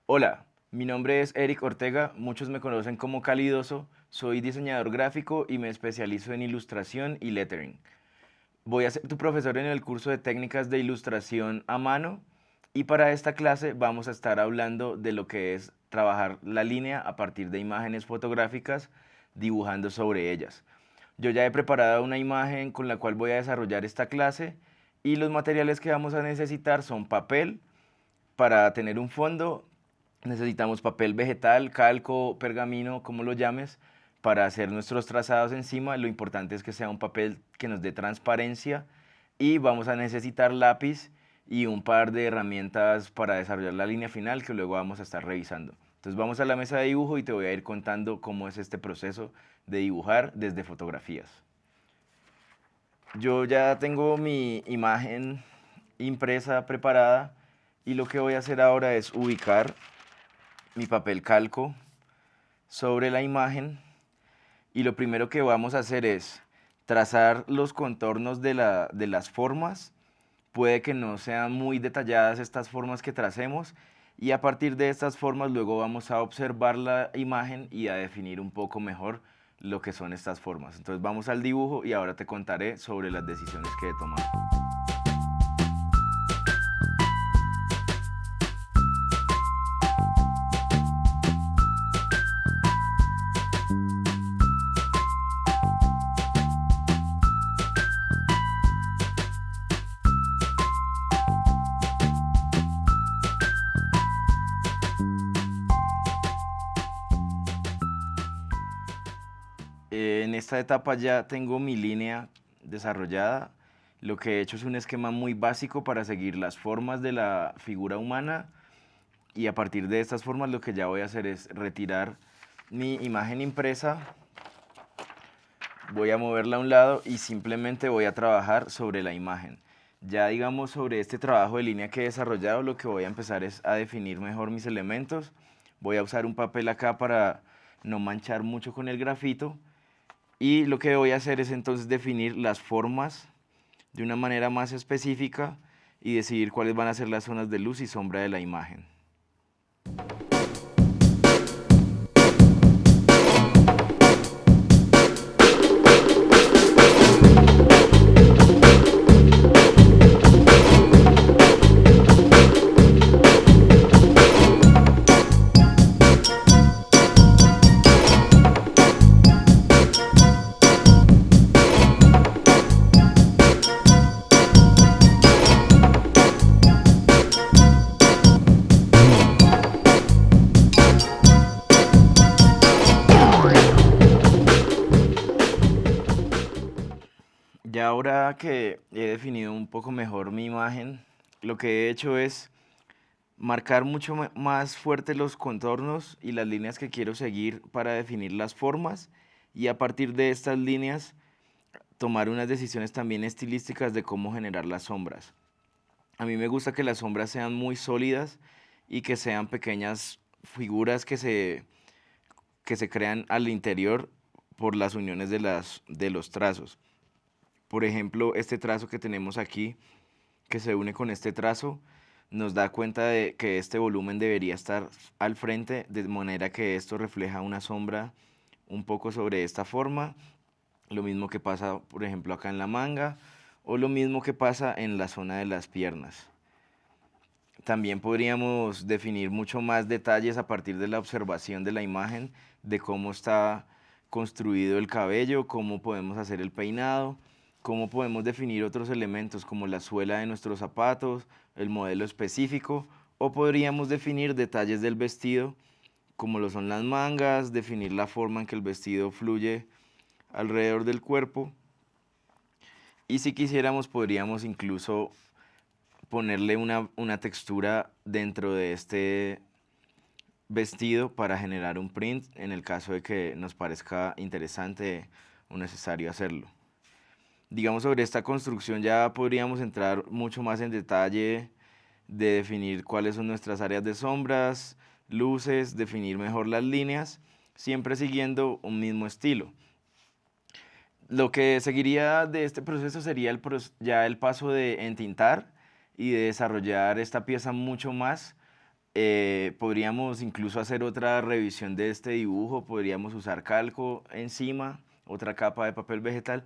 Hola, mi nombre es Eric Ortega, muchos me conocen como Calidoso, soy diseñador gráfico y me especializo en ilustración y lettering. Voy a ser tu profesor en el curso de técnicas de ilustración a mano y para esta clase vamos a estar hablando de lo que es trabajar la línea a partir de imágenes fotográficas, dibujando sobre ellas. Yo ya he preparado una imagen con la cual voy a desarrollar esta clase y los materiales que vamos a necesitar son papel para tener un fondo. Necesitamos papel vegetal, calco, pergamino, como lo llames, para hacer nuestros trazados encima. Lo importante es que sea un papel que nos dé transparencia y vamos a necesitar lápiz y un par de herramientas para desarrollar la línea final que luego vamos a estar revisando. Entonces vamos a la mesa de dibujo y te voy a ir contando cómo es este proceso de dibujar desde fotografías. Yo ya tengo mi imagen impresa, preparada, y lo que voy a hacer ahora es ubicar mi papel calco sobre la imagen y lo primero que vamos a hacer es trazar los contornos de las formas. Puede que no sean muy detalladas estas formas que tracemos y a partir de estas formas luego vamos a observar la imagen y a definir un poco mejor lo que son estas formas. Entonces vamos al dibujo y ahora te contaré sobre las decisiones que he tomado. En esta etapa ya tengo mi línea desarrollada. Lo que he hecho es un esquema muy básico para seguir las formas de la figura humana y a partir de estas formas lo que ya voy a hacer es retirar mi imagen impresa, voy a moverla a un lado y simplemente voy a trabajar sobre la imagen. Ya digamos sobre este trabajo de línea que he desarrollado, lo que voy a empezar es a definir mejor mis elementos. Voy a usar un papel acá para no manchar mucho con el grafito. Y lo que voy a hacer es entonces definir las formas de una manera más específica y decidir cuáles van a ser las zonas de luz y sombra de la imagen. Ya ahora que he definido un poco mejor mi imagen, lo que he hecho es marcar mucho más fuerte los contornos y las líneas que quiero seguir para definir las formas y a partir de estas líneas tomar unas decisiones también estilísticas de cómo generar las sombras. A mí me gusta que las sombras sean muy sólidas y que sean pequeñas figuras que se crean al interior por las uniones de los trazos. Por ejemplo, este trazo que tenemos aquí, que se une con este trazo, nos da cuenta de que este volumen debería estar al frente, de manera que esto refleja una sombra un poco sobre esta forma. Lo mismo que pasa, por ejemplo, acá en la manga, o lo mismo que pasa en la zona de las piernas. También podríamos definir mucho más detalles a partir de la observación de la imagen, de cómo está construido el cabello, cómo podemos hacer el peinado, cómo podemos definir otros elementos como la suela de nuestros zapatos, el modelo específico, o podríamos definir detalles del vestido, como lo son las mangas, definir la forma en que el vestido fluye alrededor del cuerpo. Y si quisiéramos, podríamos incluso ponerle una textura dentro de este vestido para generar un print en el caso de que nos parezca interesante o necesario hacerlo. Digamos, sobre esta construcción ya podríamos entrar mucho más en detalle de definir cuáles son nuestras áreas de sombras, luces, definir mejor las líneas, siempre siguiendo un mismo estilo. Lo que seguiría de este proceso sería ya el paso de entintar y de desarrollar esta pieza mucho más Podríamos incluso hacer otra revisión de este dibujo, podríamos usar calco encima, otra capa de papel vegetal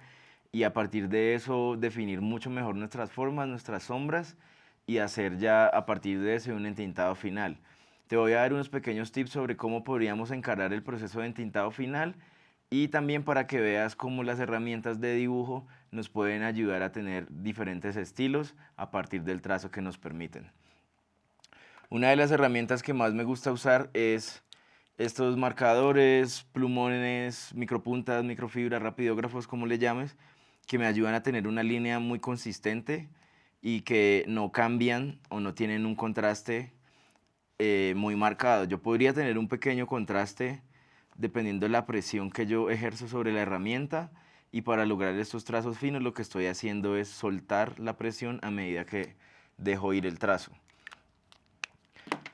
y a partir de eso definir mucho mejor nuestras formas, nuestras sombras y hacer ya a partir de eso un entintado final. Te voy a dar unos pequeños tips sobre cómo podríamos encarar el proceso de entintado final y también para que veas cómo las herramientas de dibujo nos pueden ayudar a tener diferentes estilos a partir del trazo que nos permiten. Una de las herramientas que más me gusta usar es estos marcadores, plumones, micropuntas, microfibras, rapidógrafos, como le llames, que me ayudan a tener una línea muy consistente y que no cambian o no tienen un contraste muy marcado. Yo podría tener un pequeño contraste dependiendo de la presión que yo ejerzo sobre la herramienta y para lograr estos trazos finos lo que estoy haciendo es soltar la presión a medida que dejo ir el trazo.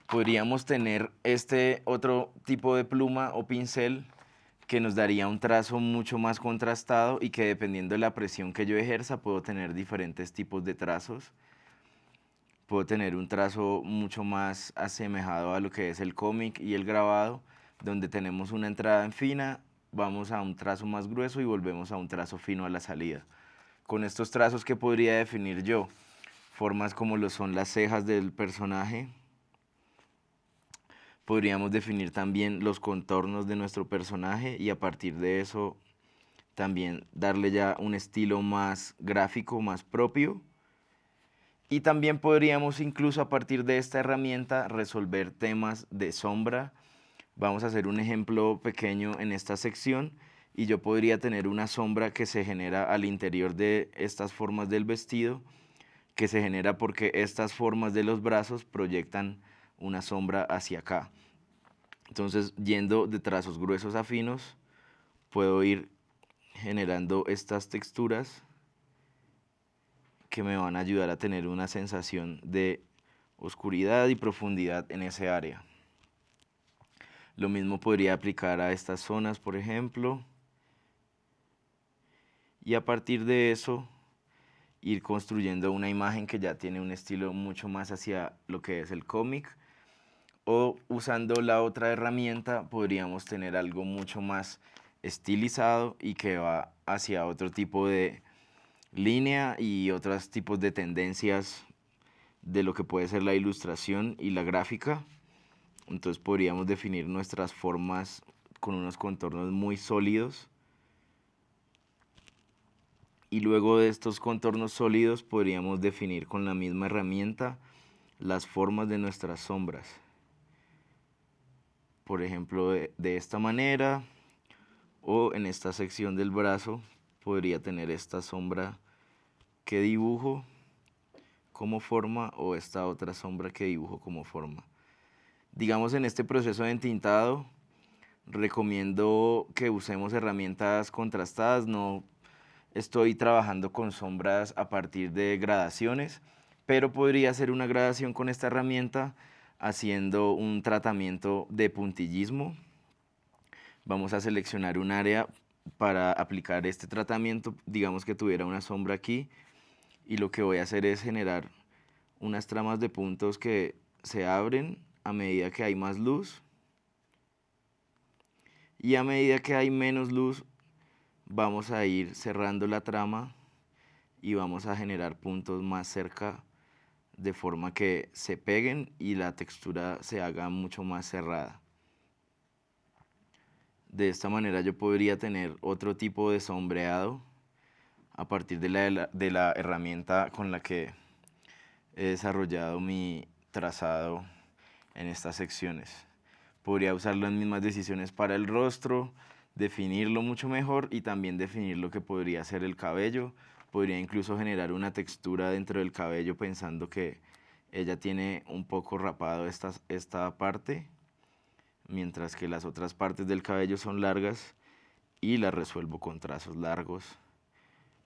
Podríamos tener este otro tipo de pluma o pincel que nos daría un trazo mucho más contrastado y que dependiendo de la presión que yo ejerza puedo tener diferentes tipos de trazos. Puedo tener un trazo mucho más asemejado a lo que es el cómic y el grabado, donde tenemos una entrada en fina, vamos a un trazo más grueso y volvemos a un trazo fino a la salida. Con estos trazos, ¿qué podría definir yo? Formas como lo son las cejas del personaje. Podríamos definir también los contornos de nuestro personaje y a partir de eso también darle ya un estilo más gráfico, más propio. Y también podríamos incluso a partir de esta herramienta resolver temas de sombra. Vamos a hacer un ejemplo pequeño en esta sección y yo podría tener una sombra que se genera al interior de estas formas del vestido, que se genera porque estas formas de los brazos proyectan una sombra hacia acá. Entonces, yendo de trazos gruesos a finos, puedo ir generando estas texturas que me van a ayudar a tener una sensación de oscuridad y profundidad en ese área. Lo mismo podría aplicar a estas zonas, por ejemplo. Y a partir de eso, ir construyendo una imagen que ya tiene un estilo mucho más hacia lo que es el cómic. O usando la otra herramienta podríamos tener algo mucho más estilizado y que va hacia otro tipo de línea y otros tipos de tendencias de lo que puede ser la ilustración y la gráfica. Entonces podríamos definir nuestras formas con unos contornos muy sólidos. Y luego de estos contornos sólidos podríamos definir con la misma herramienta las formas de nuestras sombras. Por ejemplo, de esta manera o en esta sección del brazo podría tener esta sombra que dibujo como forma o esta otra sombra que dibujo como forma. Digamos, en este proceso de entintado recomiendo que usemos herramientas contrastadas. No estoy trabajando con sombras a partir de gradaciones, pero podría hacer una gradación con esta herramienta haciendo un tratamiento de puntillismo. Vamos a seleccionar un área para aplicar este tratamiento, digamos que tuviera una sombra aquí, y lo que voy a hacer es generar unas tramas de puntos que se abren a medida que hay más luz, y a medida que hay menos luz vamos a ir cerrando la trama y vamos a generar puntos más cerca de forma que se peguen y la textura se haga mucho más cerrada. De esta manera yo podría tener otro tipo de sombreado a partir de la herramienta con la que he desarrollado mi trazado en estas secciones. Podría usar las mismas decisiones para el rostro, definirlo mucho mejor y también definir lo que podría ser el cabello. Podría incluso generar una textura dentro del cabello pensando que ella tiene un poco rapado esta parte, mientras que las otras partes del cabello son largas y las resuelvo con trazos largos,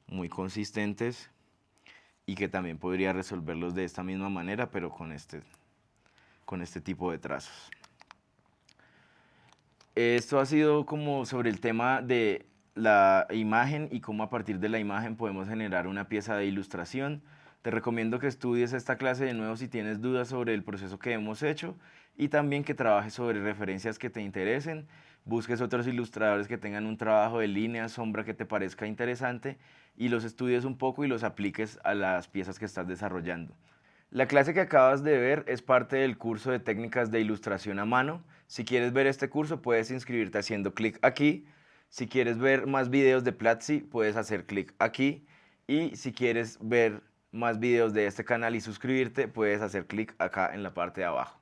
muy consistentes y que también podría resolverlos de esta misma manera, pero con este tipo de trazos. Esto ha sido como sobre el tema de la imagen y cómo a partir de la imagen podemos generar una pieza de ilustración. Te recomiendo que estudies esta clase de nuevo si tienes dudas sobre el proceso que hemos hecho y también que trabajes sobre referencias que te interesen, busques otros ilustradores que tengan un trabajo de línea, sombra que te parezca interesante y los estudies un poco y los apliques a las piezas que estás desarrollando. La clase que acabas de ver es parte del curso de técnicas de ilustración a mano. Si quieres ver este curso puedes inscribirte haciendo clic aquí. Si quieres ver más videos de Platzi puedes hacer clic aquí. Y si quieres ver más videos de este canal y suscribirte puedes hacer clic acá en la parte de abajo.